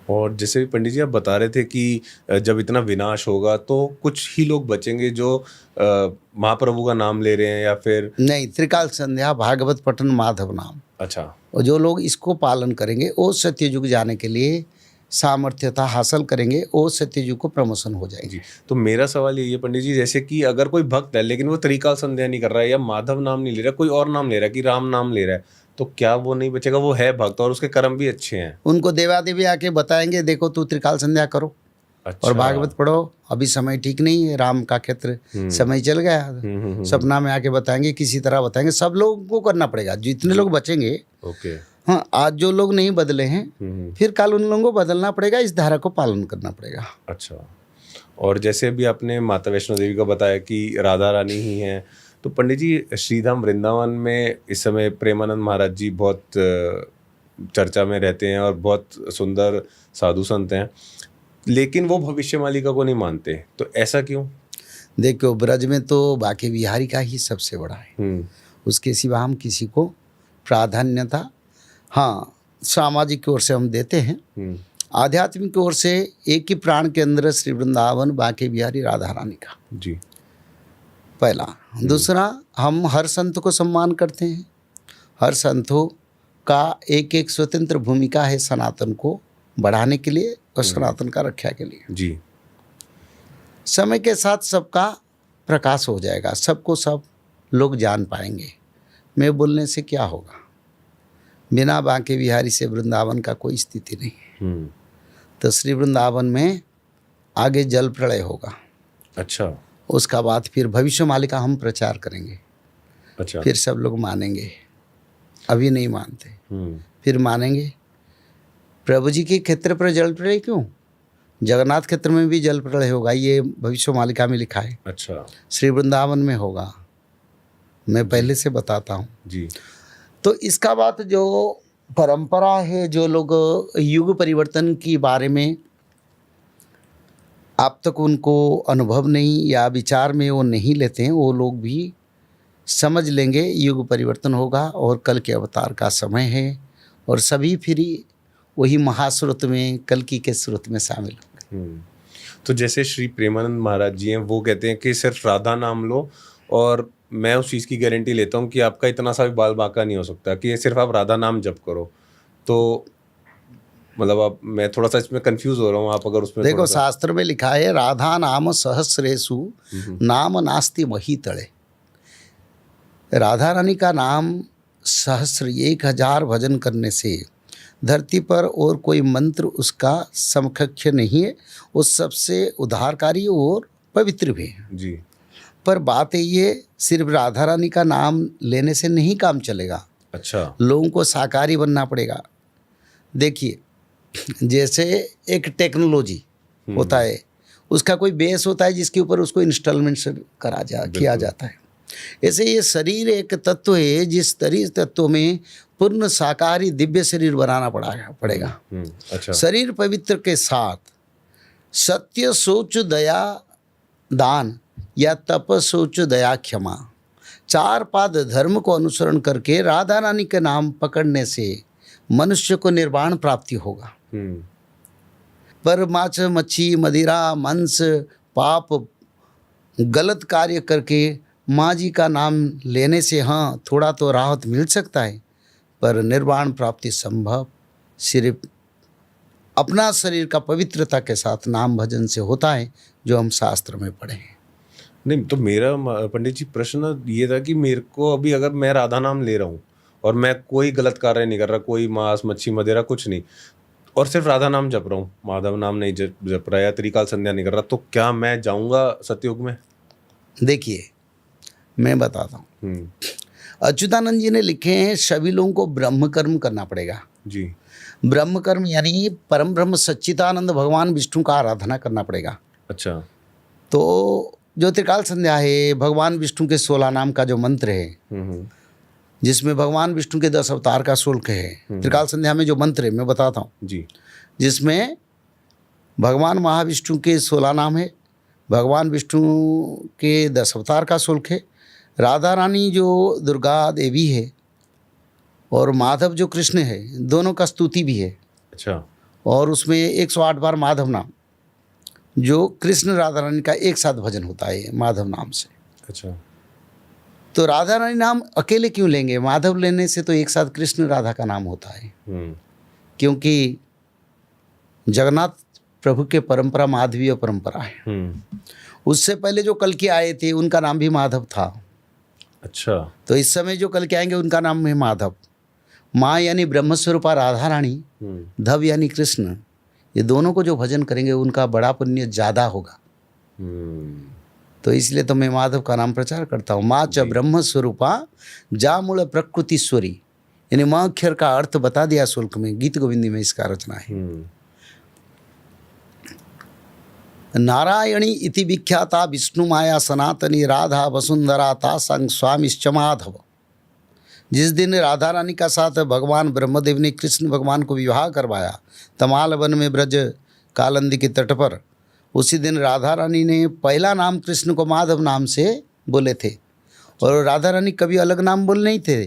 और जैसे पंडित जी आप बता रहे थे कि जब इतना विनाश होगा तो कुछ ही लोग बचेंगे जो महाप्रभु का नाम ले रहे हैं या फिर नहीं, त्रिकाल संध्या भागवत पठन माधव नाम। अच्छा। और जो लोग इसको पालन करेंगे वो सत्ययुग जाने के लिए सामर्थ्यता हासिल करेंगे, वो सत्ययुग को प्रमोशन हो जाएगी। जी। तो मेरा सवाल ये है पंडित जी, जैसे कि अगर कोई भक्त है लेकिन वो त्रिकाल संध्या नहीं कर रहा है या माधव नाम नहीं ले रहा, कोई और नाम ले रहा है कि राम नाम ले रहा है, तो क्या वो नहीं बचेगा? वो है भक्त और उसके कर्म भी अच्छे हैं। उनको देवा देवी आके बताएंगे देखो तू त्रिकाल संध्या करो अच्छा। और भागवत पढ़ो, अभी समय ठीक नहीं है, राम का क्षेत्र समय चल गया। सपना में आके बताएंगे, किसी तरह बताएंगे, सब लोगों को करना पड़ेगा जितने लोग बचेंगे। ओके। हाँ, आज जो लोग नहीं बदले हैं फिर कल उन लोगों को बदलना पड़ेगा, इस धारा को पालन करना पड़ेगा। अच्छा। और जैसे अभी आपने माता वैष्णो देवी का बताया कि राधा रानी ही हैं, तो पंडित जी श्रीधाम वृंदावन में इस समय प्रेमानंद महाराज जी बहुत चर्चा में रहते हैं और बहुत सुंदर साधु संत हैं, लेकिन वो भविष्य मालिका को नहीं मानते, तो ऐसा क्यों? देखो, ब्रज में तो बाके बिहारी का ही सबसे बड़ा है, उसके सिवा हम किसी को प्राधान्यता, हाँ सामाजिक की ओर से हम देते हैं, आध्यात्मिक की ओर से एक ही प्राण के अंदर श्री वृंदावन बाके बिहारी राधा रानी का जी पहला। दूसरा, हम हर संत को सम्मान करते हैं, हर संतों का एक एक स्वतंत्र भूमिका है सनातन को बढ़ाने के लिए और सनातन का रक्षा के लिए। जी। समय के साथ सबका प्रकाश हो जाएगा, सबको सब लोग जान पाएंगे। मैं बोलने से क्या होगा, बिना बांके बिहारी से वृंदावन का कोई स्थिति नहीं है। तो श्री वृंदावन में आगे जल प्रलय होगा। अच्छा। उसका बाद फिर भविष्य मालिका हम प्रचार करेंगे। अच्छा। फिर सब लोग मानेंगे, अभी नहीं मानते, फिर मानेंगे। प्रभु जी के क्षेत्र पर जल प्रलय क्यों, जगन्नाथ क्षेत्र में भी जल प्रलय होगा, ये भविष्य मालिका में लिखा है। अच्छा। श्री वृंदावन में होगा, मैं पहले से बताता हूँ जी। तो इसका बात जो परंपरा है, जो लोग युग परिवर्तन के बारे में आप तक उनको अनुभव नहीं या विचार में वो नहीं लेते हैं, वो लोग भी समझ लेंगे युग परिवर्तन होगा और कल के अवतार का समय है और सभी फिर वही महास्रोत में कल्कि के स्रोत में शामिल होंगे। तो जैसे श्री प्रेमानंद महाराज जी हैं, वो कहते हैं कि सिर्फ राधा नाम लो, और मैं उस चीज़ की गारंटी लेता हूँ कि आपका इतना सा भी बाल बांका नहीं हो सकता कि सिर्फ आप राधा नाम जप करो। तो मतलब आप, मैं थोड़ा सा इसमें कंफ्यूज हो रहा हूँ, आप अगर उसमें देखो, शास्त्र में लिखा है राधा नाम सहस्रेषु नाम नास्ति मही तड़े। राधा रानी का नाम सहस्र 1000 भजन करने से धरती पर और कोई मंत्र उसका समकक्ष नहीं है, वो सबसे उद्धारकारी और पवित्र भी है जी। पर बात ये सिर्फ राधा रानी का नाम लेने से नहीं काम चलेगा। अच्छा। लोगों को शाकाहारी बनना पड़ेगा। देखिए, जैसे एक टेक्नोलॉजी होता है, उसका कोई बेस होता है जिसके ऊपर उसको इंस्टॉलमेंट किया जाता है। ऐसे ये शरीर एक तत्व है जिस तत्व में पूर्ण शाकाहारी दिव्य शरीर बनाना पड़ेगा। अच्छा। शरीर पवित्र के साथ सत्य सोच दया दान या तप सोच दया क्षमा 4 पाद धर्म को अनुसरण करके राधा रानी के नाम पकड़ने से मनुष्य को निर्वाण प्राप्ति होगा। पर माछ मच्छी मदिरा मांस पाप गलत कार्य करके माँ जी का नाम लेने से हाँ थोड़ा तो राहत मिल सकता है, पर निर्वाण प्राप्ति संभव सिर्फ अपना शरीर का पवित्रता के साथ नाम भजन से होता है, जो हम शास्त्र में पढ़े हैं। नहीं, तो मेरा पंडित जी प्रश्न ये था कि मेरे को अभी अगर मैं राधा नाम ले रहा हूँ और मैं कोई गलत कार्य नहीं कर रहा, कोई मांस मच्छी मदिरा कुछ नहीं, और सिर्फ राधा नाम जप रहा हूँ, माधव नाम नहीं जप रहा या त्रिकाल संध्या नहीं कर रहा, तो क्या मैं जाऊँगा सतयुग में? देखिए, मैं बताता हूँ। अच्युतानंद जी ने लिखे हैं सभी लोगों को ब्रह्म कर्म करना पड़ेगा। जी। ब्रह्म कर्म यानी परम ब्रह्म सच्चिदानंद भगवान विष्णु का आराधना करना पड़ेगा। अच्छा। तो जो त्रिकाल संध्या है, भगवान विष्णु के 16 नाम का जो मंत्र है, जिसमें भगवान विष्णु के 10 अवतार का शुल्क है। त्रिकाल संध्या में जो मंत्र है मैं बताता हूँ जी। जिसमें भगवान महाविष्णु के 16 नाम है, भगवान विष्णु के 10 अवतार का शुल्क है, राधा रानी जो दुर्गा देवी है और माधव जो कृष्ण है, दोनों का स्तुति भी है। अच्छा। और उसमें 108 बार माधव नाम, जो कृष्ण राधा रानी का एक साथ भजन होता है माधव नाम से। अच्छा। तो राधा रानी नाम अकेले क्यों लेंगे? माधव लेने से तो एक साथ कृष्ण राधा का नाम होता है, क्योंकि जगन्नाथ प्रभु के परंपरा माधवीय परंपरा है। उससे पहले जो कल के आए थे उनका नाम भी माधव था। अच्छा। तो इस समय जो कल के आएंगे उनका नाम है माधव। माँ यानी ब्रह्मस्वरूपा राधा रानी, धव यानी कृष्ण, ये दोनों को जो भजन करेंगे उनका बड़ा पुण्य ज़्यादा होगा। तो इसलिए तो मैं माधव का नाम प्रचार करता हूँ। माँ च ब्रह्मस्वरूपा जा मूल प्रकृतिश्वरी, यानी माँ अक्षर का अर्थ बता दिया शुल्क में, गीत गोविंदी में इसका रचना है। नारायणी इति विख्याता विष्णु माया सनातनी राधा वसुंधरा ता संग स्वामिश्च माधव। जिस दिन राधा रानी का साथ भगवान ब्रह्मदेव ने कृष्ण भगवान को विवाह करवाया तमाल वन में ब्रज कालंदी के तट पर, उसी दिन राधा रानी ने पहला नाम कृष्ण को माधव नाम से बोले थे। और राधा रानी कभी अलग नाम बोल नहीं थे,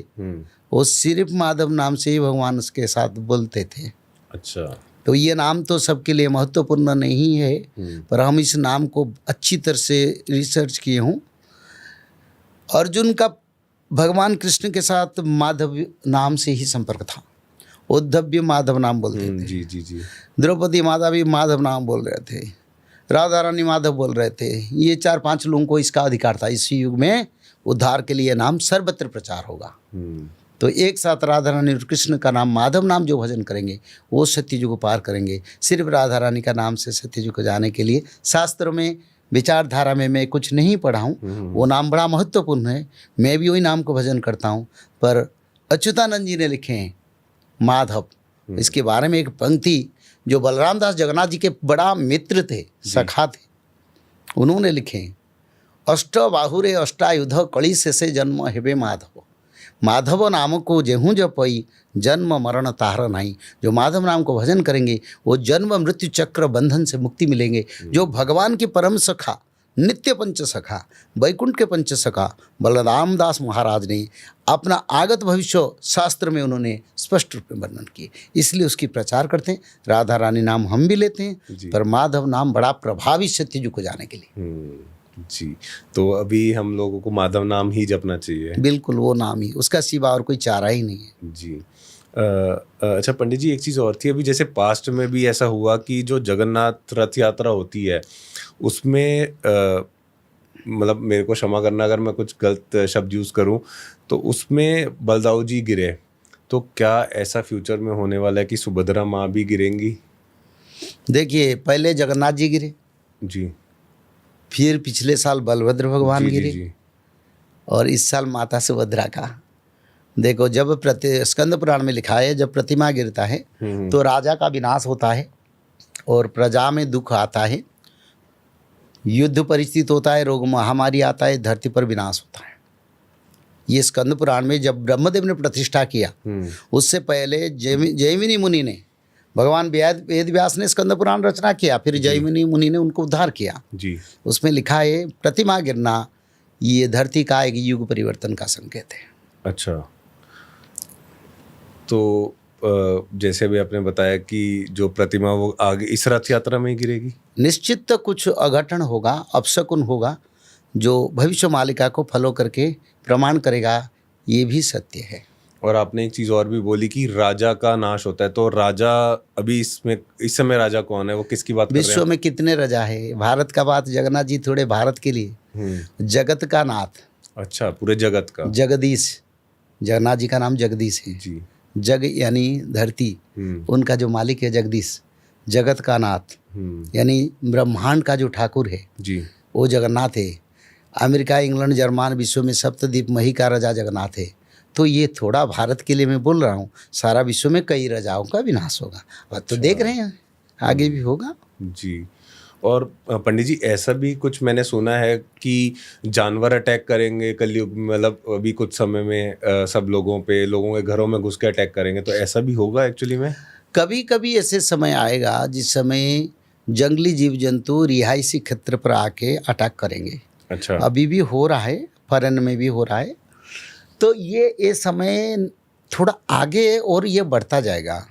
वो सिर्फ माधव नाम से ही भगवान उसके साथ बोलते थे। अच्छा। तो ये नाम तो सबके लिए महत्वपूर्ण नहीं है, पर हम इस नाम को अच्छी तरह से रिसर्च किए हूँ। अर्जुन का भगवान कृष्ण के साथ माधव नाम से ही संपर्क था, उद्धव भी माधव नाम बोलते थे। जी जी जी। द्रौपदी माता भी माधव नाम बोल रहे थे, राधा रानी माधव बोल रहे थे। ये 4-5 लोगों को इसका अधिकार था। इस युग में उद्धार के लिए नाम सर्वत्र प्रचार होगा। तो एक साथ राधा रानी और कृष्ण का नाम माधव नाम जो भजन करेंगे वो सत्ययुग को पार करेंगे। सिर्फ राधा रानी का नाम से सत्ययुग को जाने के लिए शास्त्रों में विचारधारा में मैं कुछ नहीं पढ़ा हूँ, वो नाम बड़ा महत्वपूर्ण है। मैं भी वही नाम को भजन करता हूँ। पर अच्युतानंद जी ने लिखे हैं माधव, इसके बारे में एक पंक्ति जो बलराम दास जगन्नाथ जी के बड़ा मित्र थे, सखा थे, उन्होंने लिखे हैं, अष्ट बाहुरे अष्टायुध कली से जन्म हेबे माधव। माधव नाम को जेहूँ जपई जन्म मरण ताहर नहीं। जो माधव नाम को भजन करेंगे वो जन्म मृत्यु चक्र बंधन से मुक्ति मिलेंगे। जो भगवान की परम सखा, नित्य पंच सखा, वैकुंठ के पंच सखा बलराम दास महाराज ने अपना आगत भविष्य शास्त्र में उन्होंने स्पष्ट रूप में वर्णन किए, इसलिए उसकी प्रचार करते हैं। राधा रानी नाम हम भी लेते हैं, पर माधव नाम बड़ा प्रभावी सत्ययुग को जाने के लिए। जी। तो अभी हम लोगों को माधव नाम ही जपना चाहिए। बिल्कुल, वो नाम ही, उसका सिवा और कोई चारा ही नहीं है। जी। अच्छा पंडित जी, एक चीज़ और थी, अभी जैसे पास्ट में भी ऐसा हुआ कि जो जगन्नाथ रथ यात्रा होती है उसमें मतलब मेरे को क्षमा करना अगर मैं कुछ गलत शब्द यूज़ करूं, तो उसमें बलदाऊ जी गिरे, तो क्या ऐसा फ्यूचर में होने वाला है कि सुभद्रा माँ भी गिरेंगी? देखिए, पहले जगन्नाथ जी गिरे जी, फिर पिछले साल बलभद्र भगवान जी, गिरे, जी। और इस साल माता सुभद्रा का। देखो, जब स्कंद पुराण में लिखा है जब प्रतिमा गिरता है तो राजा का विनाश होता है और प्रजा में दुख आता है, युद्ध परिस्थिति होता है, रोग महामारी आता है, धरती पर विनाश होता है। ये स्कंद पुराण में जब ब्रह्मदेव ने प्रतिष्ठा किया उससे पहले जैमिनी मुनि ने, भगवान वेद व्यास ने स्कंद पुराण रचना किया, फिर जैमिनी मुनि ने उनको उद्धार किया जी। उसमें लिखा है प्रतिमा गिरना ये धरती का एक युग परिवर्तन का संकेत है। अच्छा, तो जैसे भी आपने बताया कि जो प्रतिमा वो आगे इस रथ यात्रा में ही गिरेगी, निश्चित तो कुछ अघटन होगा, अपशकुन होगा, जो भविष्य मालिका को फॉलो करके प्रमाण करेगा, ये भी सत्य है। और आपने एक चीज़ और भी बोली कि राजा का नाश होता है, तो राजा अभी इसमें इस समय राजा कौन है, वो किसकी बात कर रहे हैं? विश्व में कितने राजा है? भारत का बात जगन्नाथ जी थोड़े भारत के लिए, जगत का नाथ। अच्छा, पूरे जगत का। जगदीश, जगन्नाथ जी का नाम जगदीश है जी। जग यानी धरती, उनका जो मालिक है जगदीश, जगत का नाथ यानी ब्रह्मांड का जो ठाकुर है जी, वो जगन्नाथ है। अमेरिका, इंग्लैंड, जर्मन, विश्व में सप्तद्वीप मही का राजा जगन्नाथ है। तो ये थोड़ा भारत के लिए मैं बोल रहा हूँ, सारा विश्व में कई राजाओं का विनाश होगा। अब तो देख रहे हैं आगे भी होगा जी। और पंडित जी, ऐसा भी कुछ मैंने सुना है कि जानवर अटैक करेंगे कलयुग में, मतलब अभी कुछ समय में सब लोगों के घरों में घुस के अटैक करेंगे, तो ऐसा भी होगा एक्चुअली में? कभी कभी ऐसे समय आएगा जिस समय जंगली जीव जंतु रिहायशी क्षेत्र पर आके अटैक करेंगे। अच्छा। अभी भी हो रहा है, फॉरेन में भी हो रहा है। तो ये समय थोड़ा आगे और ये बढ़ता जाएगा।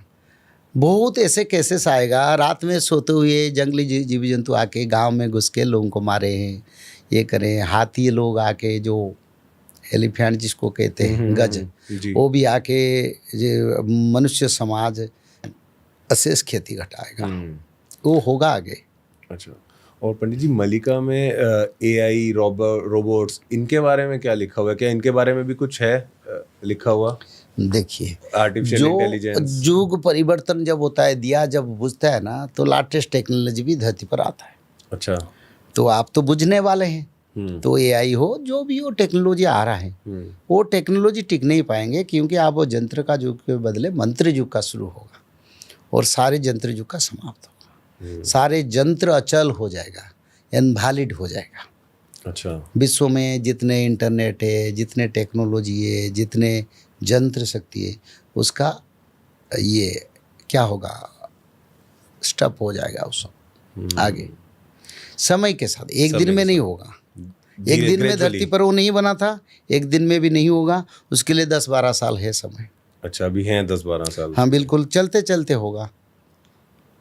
बहुत ऐसे केसेस आएगा, रात में सोते हुए जंगली जीव जंतु आके गांव में घुस के लोगों को मारे हैं, ये करें। हाथी लोग आके, जो एलिफेंट जिसको कहते हैं, गज, जी। वो भी आके मनुष्य समाज अशेष क्षति घटाएगा। वो होगा आगे। अच्छा। और पंडित जी, मलिका में एआई, रोबोट्स, इनके बारे में क्या लिखा हुआ है? क्या इनके बारे में भी कुछ है लिखा हुआ? देखिए, आर्टिफिशियल इंटेलिजेंस, युग परिवर्तन जब होता है, दिया जब बुझता है ना, तो लेटेस्ट टेक्नोलॉजी भी धरती पर आता है। अच्छा। तो आप तो बुझने वाले हैं। तो एआई हो, जो भी हो, टेक्नोलॉजी आ रहा है, वो टेक्नोलॉजी टिक नहीं पाएंगे, क्योंकि आप वो यंत्र का युग के बदले मंत्र युग का शुरू होगा और सारे यंत्र युग का समाप्त होगा। सारे यंत्र अचल हो जाएगा, इनवैलिड हो जाएगा। अच्छा। विश्व में जितने इंटरनेट है, जितने टेक्नोलॉजी है, जितने यंत्र शक्ति है, उसका ये क्या होगा, स्टॉप हो जाएगा उस आगे समय के साथ। एक दिन में नहीं होगा, एक दिन में धरती पर वो नहीं बना था, एक दिन में भी नहीं होगा, उसके लिए 10-12 साल है समय। अच्छा, अभी हैं 10-12 साल। हाँ बिल्कुल, चलते चलते होगा,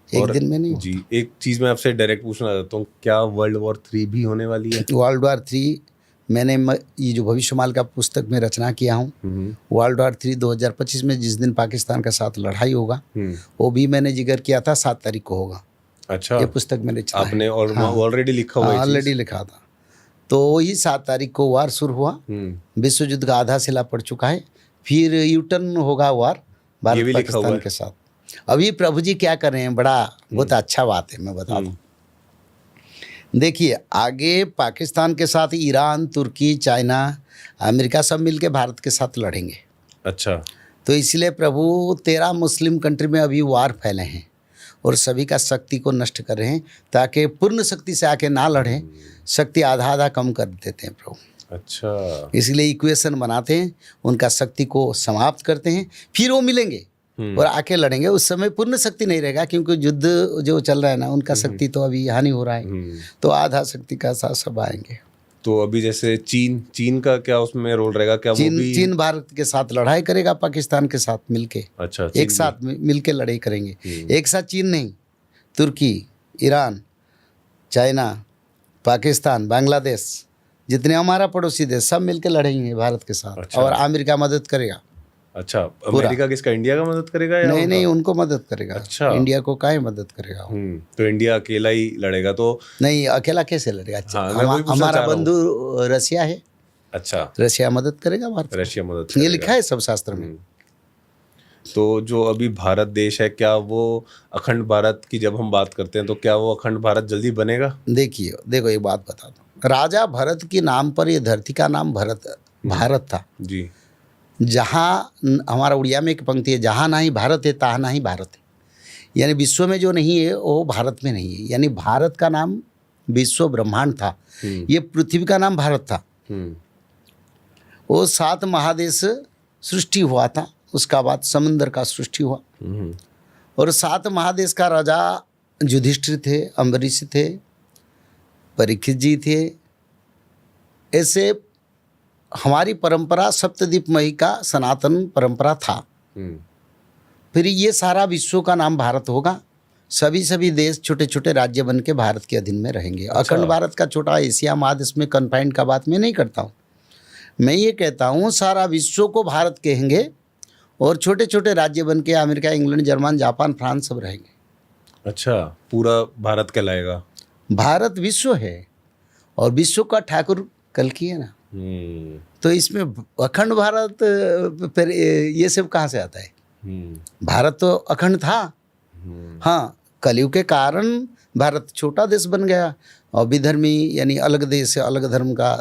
एक दिन में नहीं होगा। जी, एक चीज़ मैं आपसे डायरेक्ट पूछना चाहता हूँ, क्या वर्ल्ड वॉर 3 भी होने वाली है? वर्ल्ड वॉर 3 मैंने ये जो भविष्यमाल का पुस्तक में रचना किया हूँ, वर्ल्ड वॉर 3 2025 में जिस दिन पाकिस्तान के साथ लड़ाई होगा, वो भी मैंने जिक्र किया था, 7 तारीख को होगा। अच्छा। ये पुस्तक मैंने लिखा है। आपने ऑलरेडी लिखा हुआ है? ऑलरेडी लिखा था। तो वही 7 तारीख को वार शुरू हुआ। विश्व युद्ध का आधा सिला पड़ चुका है, फिर यूटर्न होगा वार भारत पाकिस्तान के साथ। अभी प्रभु जी क्या कर रहे हैं, बड़ा बहुत अच्छा बात है, मैं बता दूं। देखिए, आगे पाकिस्तान के साथ ईरान, तुर्की, चाइना, अमेरिका सब मिलके भारत के साथ लड़ेंगे। अच्छा। तो इसलिए प्रभु 13 मुस्लिम कंट्री में अभी वार फैले हैं और सभी का शक्ति को नष्ट कर रहे हैं, ताकि पूर्ण शक्ति से आके ना लड़ें, शक्ति आधा आधा कम कर देते हैं प्रभु। अच्छा। इसलिए इक्वेशन बनाते हैं, उनका शक्ति को समाप्त करते हैं, फिर वो मिलेंगे और आके लड़ेंगे। उस समय पूर्ण शक्ति नहीं रहेगा, क्योंकि युद्ध जो चल रहा है ना, उनका शक्ति तो अभी हानि हो रहा है, तो आधा शक्ति का साथ सब आएंगे। तो अभी जैसे चीन का क्या उसमें रोल रहेगा? क्या चीन भारत के साथ लड़ाई करेगा, पाकिस्तान के साथ मिलके। अच्छा, एक साथ मिलके लड़ाई करेंगे। एक साथ चीन नहीं, तुर्की, ईरान, चाइना, पाकिस्तान, बांग्लादेश, जितने हमारा पड़ोसी देश, सब मिलके लड़ेंगे भारत के साथ। अच्छा। और अमेरिका मदद करेगा। अच्छा, अमेरिका किसका, इंडिया का मदद करेगा या? नहीं, उनको मदद करेगा। अच्छा। इंडिया को काहे मदद करेगा? तो इंडिया अकेला ही लड़ेगा? तो नहीं, अकेला कैसे लड़ेगा? हाँ, हमारा बंधु रशिया है। अच्छा, रशिया मदद करेगा भारत, रशिया मदद करेगा। ये लिखा है सब शास्त्र में। तो जो अभी भारत देश है, क्या वो अखंड भारत की जब हम बात करते हैं, तो क्या वो अखंड भारत जल्दी बनेगा? देखो एक बात बता दो, राजा भरत के नाम पर ये धरती का नाम भारत था जी। जहाँ हमारा उड़िया में एक पंक्ति है, जहाँ नहीं भारत है तहाँ नहीं भारत है। यानी विश्व में जो नहीं है वो भारत में नहीं है। यानी भारत का नाम विश्व ब्रह्मांड था, ये पृथ्वी का नाम भारत था। वो 7 महादेश सृष्टि हुआ था, उसका बाद समुद्र का सृष्टि हुआ। और 7 महादेश का राजा युधिष्ठिर थे, अम्बरीश थे, परीक्षित जी थे। ऐसे हमारी परंपरा सप्तद्वीपमयी का सनातन परंपरा था। फिर ये सारा विश्व का नाम भारत होगा। सभी देश छोटे छोटे राज्य बन के भारत के अधीन में रहेंगे। अच्छा। अखंड भारत का छोटा एशिया महादेश में कन्फाइंड का बात मैं नहीं करता हूँ। मैं ये कहता हूँ सारा विश्व को भारत कहेंगे और छोटे छोटे राज्य बन के America, England, German, Japan, France सब रहेंगे। अच्छा, पूरा भारत कहलाएगा। भारत विश्व है और विश्व का ठाकुर कल्कि है ना। तो इसमें अखंड भारत, फिर ये सब कहाँ से आता है? भारत तो अखंड था। हाँ, कलयुग के कारण भारत छोटा देश बन गया और विधर्मी यानी अलग देश से अलग धर्म का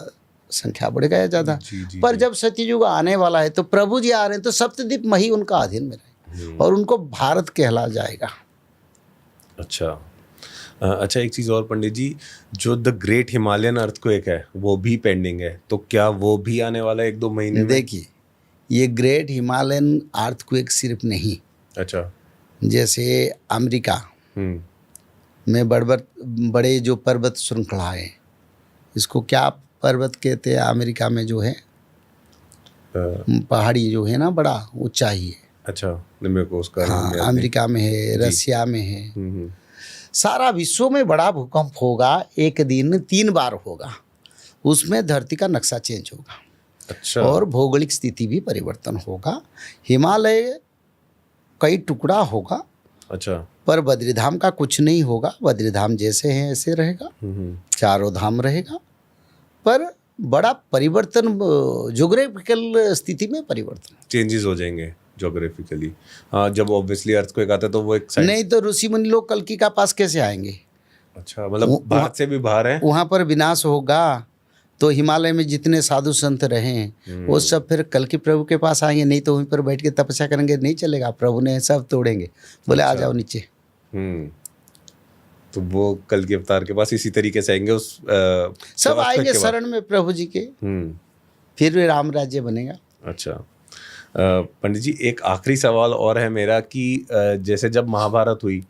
संख्या बढ़ गया ज़्यादा। पर जब सत्ययुग आने वाला है तो प्रभु जी आ रहे हैं, तो सप्तद्वीप मही उनका अधीन में रहे और उनको भारत कहला जाएगा। अच्छा, एक चीज़ और पंडित जी, जो द ग्रेट हिमालयन अर्थक्वेक है वो भी पेंडिंग है, तो क्या वो भी आने वाला है 1-2 महीने में? देखिए, ये ग्रेट हिमालयन अर्थक्वेक सिर्फ नहीं, अच्छा, जैसे अमेरिका में बड़े जो पर्वत श्रृंखला है, इसको क्या पर्वत कहते हैं? अमेरिका में जो है पहाड़ी जो है ना, बड़ा ऊंचाई है। अच्छा, मेरे को उसका नाम याद हाँ, नहीं। अमेरिका में है, रसिया में है। सारा विश्व में बड़ा भूकंप होगा, एक दिन 3 बार होगा। उसमें धरती का नक्शा चेंज होगा। अच्छा। और भौगोलिक स्थिति भी परिवर्तन होगा। हिमालय कई टुकड़ा होगा। अच्छा। पर बद्रीधाम का कुछ नहीं होगा। बद्रीधाम जैसे हैं ऐसे रहेगा, चारों धाम रहेगा। पर बड़ा परिवर्तन, ज्योग्राफिकल स्थिति में परिवर्तन, चेंजेस हो जाएंगे ज्योग्राफिकली। हाँ, जब ऑब्वियसली अर्थक्वेक आता है तो वो एक साइड। नहीं तो ऋषि मुनि लोग कल्कि का पास कैसे आएंगे? अच्छा, मतलब भारत से भी बाहर है। वहाँ पर विनाश होगा तो हिमालय में जितने साधु संत रहे हैं वो सब फिर कल्कि प्रभु के पास आएंगे। नहीं तो वहीं पर बैठ के तपस्या करेंगे, नहीं चलेगा। प्रभु ने सब तोड़ेंगे, बोले आ जाओ नीचे। तो वो कल्कि अवतार के पास इसी तरीके से आएंगे। उस सब आएंगे शरण में प्रभु जी के, फिर राम राज्य बनेगा। अच्छा पंडित जी, एक आखिरी सवाल और है मेरा कि जैसे जब महाभारत हुई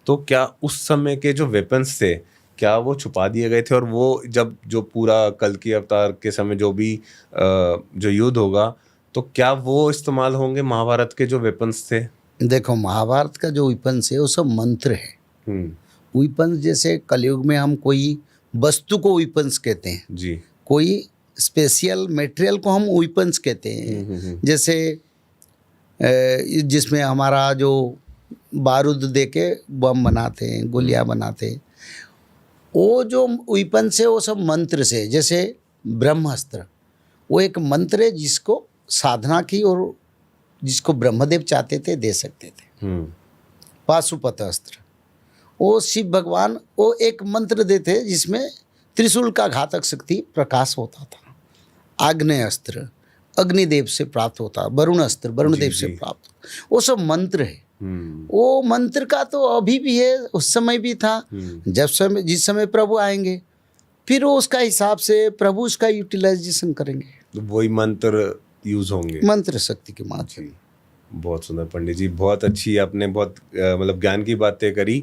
तो क्या उस समय के जो वेपन्स थे क्या वो छुपा दिए गए थे? और वो जब जो पूरा कल्कि अवतार के समय जो भी जो युद्ध होगा तो क्या वो इस्तेमाल होंगे महाभारत के जो वेपन्स थे? देखो, महाभारत का जो वेपन्स है वो सब मंत्र है। वेपन्स जैसे कलयुग में हम कोई वस्तु को वेपन्स कहते हैं जी, कोई स्पेशल मटेरियल को हम वेपन्स कहते हैं। जैसे जिसमें हमारा जो बारूद दे के बम बनाते हैं, गोलियां बनाते हैं, वो जो वेपन्स है वो सब मंत्र से। जैसे ब्रह्मास्त्र, वो एक मंत्र है जिसको साधना की और जिसको ब्रह्मदेव चाहते थे दे सकते थे। पाशुपत अस्त्र, वो शिव भगवान वो एक मंत्र देते जिसमें त्रिशूल का घातक शक्ति प्रकाश होता था। आग्नेय अस्त्र अग्निदेव से प्राप्त होता, वरुण अस्त्र वरुण देव से प्राप्त, वो सब मंत्र है। वो मंत्र का तो अभी भी है, उस समय भी था। जिस समय प्रभु आएंगे फिर वो उसका हिसाब से प्रभु उसका यूटिलाइजेशन करेंगे, तो वही मंत्र यूज होंगे, मंत्र शक्ति के माध्यम। बहुत सुंदर पंडित जी, बहुत अच्छी आपने बहुत मतलब ज्ञान की बातें करी।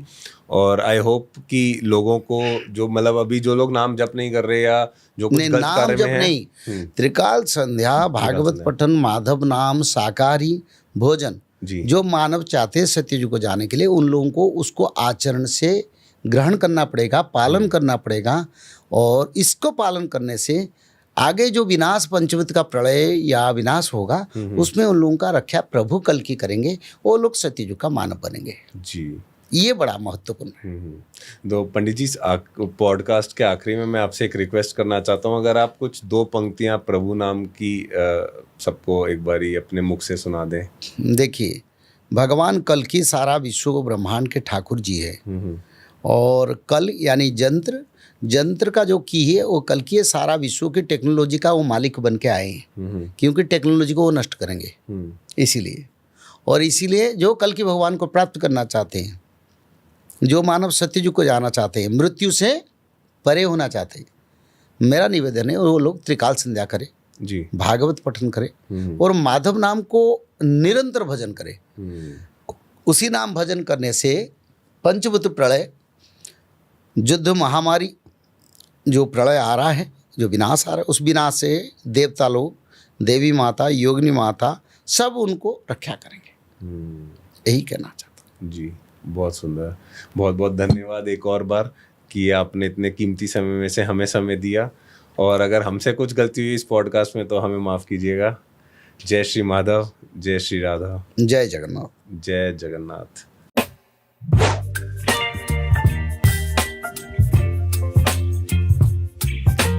और आई होप कि लोगों को जो मतलब अभी जो लोग नाम जप नहीं कर रहे या जो कुछ गलत कार्य में है, नहीं, त्रिकाल संध्या, भागवत पठन, माधव नाम, शाकाहारी भोजन जो मानव चाहते हैं सत्ययुग को जाने के लिए, उन लोगों को उसको आचरण से ग्रहण करना पड़ेगा, पालन करना पड़ेगा। और इसको पालन करने से आगे जो विनाश, पंचवत का प्रलय या विनाश होगा, उसमें उन लोगों का रक्षा प्रभु कल्कि करेंगे, वो लोग सत्ययुग का मानव बनेंगे जी। ये बड़ा महत्वपूर्ण है। तो पंडित जी, पॉडकास्ट के आखिरी में मैं आपसे एक रिक्वेस्ट करना चाहता हूँ, अगर आप कुछ 2 पंक्तियाँ प्रभु नाम की सबको एक बारी अपने मुख से सुना दें। देखिए, भगवान कल्कि सारा विश्व ब्रह्मांड के ठाकुर जी है। और कल यानी जंत्र, जंत्र का जो की है वो कल्कि है। सारा विश्व की टेक्नोलॉजी का वो मालिक बन के आए हैं, क्योंकि टेक्नोलॉजी को वो नष्ट करेंगे इसीलिए। और इसीलिए जो कल्कि भगवान को प्राप्त करना चाहते हैं, जो मानव सत्ययुग को जाना चाहते हैं, मृत्यु से परे होना चाहते हैं, मेरा निवेदन है वो लोग त्रिकाल संध्या करें जी, भागवत पठन करें और माधव नाम को निरंतर भजन करें। उसी नाम भजन करने से पंचभूत प्रलय, युद्ध, महामारी, जो प्रलय आ रहा है, जो विनाश आ रहा है, उस विनाश से देवता लोग, देवी माता, योगिनी माता सब उनको रक्षा करेंगे। यही कहना चाहता हूँ जी। बहुत सुंदर, बहुत बहुत धन्यवाद एक और बार कि आपने इतने कीमती समय में से हमें समय दिया। और अगर हमसे कुछ गलती हुई इस पॉडकास्ट में तो हमें माफ़ कीजिएगा। जय श्री माधव, जय श्री राधा, जय जगन्नाथ, जय जगन्नाथ।